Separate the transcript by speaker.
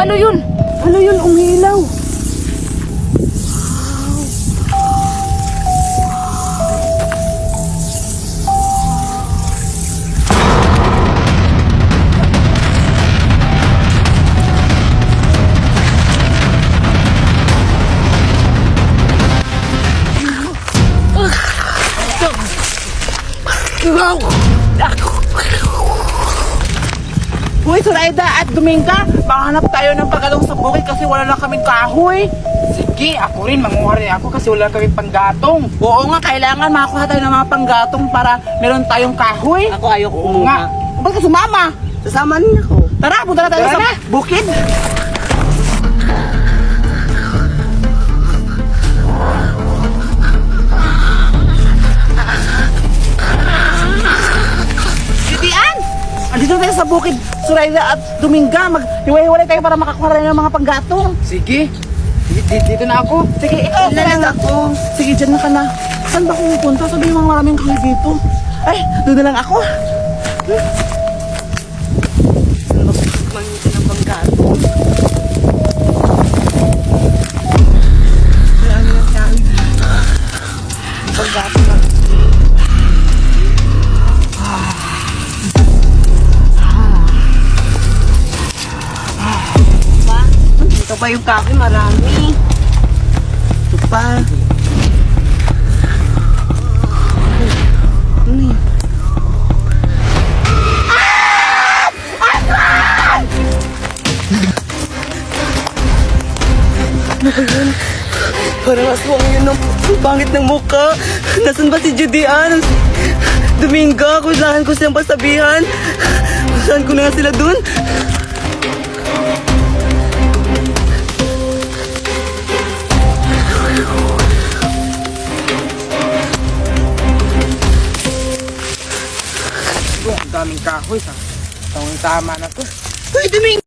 Speaker 1: ano yun?
Speaker 2: Ano yun, umilaw?
Speaker 3: Hoy, Zoraida at Dominga, mahanap tayo ng paggatong sa bukid kasi wala na kaming kahoy.
Speaker 1: Sige, ako rin, manguha rin ako kasi wala kami panggatong.
Speaker 3: Oo nga, kailangan makakuha tayo ng mga panggatong para meron tayong kahoy.
Speaker 2: Ako ayoko
Speaker 3: Oo nga. Ba't ka sumama?
Speaker 2: Sasama niyo ako.
Speaker 3: Tara, punta na tayo
Speaker 1: Tara
Speaker 3: sa
Speaker 1: na.
Speaker 3: bukid. Judian! Andito tayo sa bukid, Zoraida at Dominga. Maghiwalay-hiwalay tayo para makakuha tayo ng mga panggatong.
Speaker 1: Sige, dito na ako.
Speaker 3: Sige, ikaw, Zoraida. Sige, dyan na ka na. Saan ba kung pupunta? Sabi yung mga maraming kahoy dito. Ay, doon na lang ako.
Speaker 2: Mangingi ng panggato. Marami ng kahoy dito. Panggato na. Ito pa yung kahoy, marami. Ito pa. Ano yun? Ano ba yun? Parang aswang yun ang pangit ng mukha. Nasaan ba si Judian? Dominga, kailangan ko silang pasabihan. Saan ko na nga sila dun?
Speaker 1: Ang daming kahoy. Tama na to.
Speaker 2: Hoy, Dominga!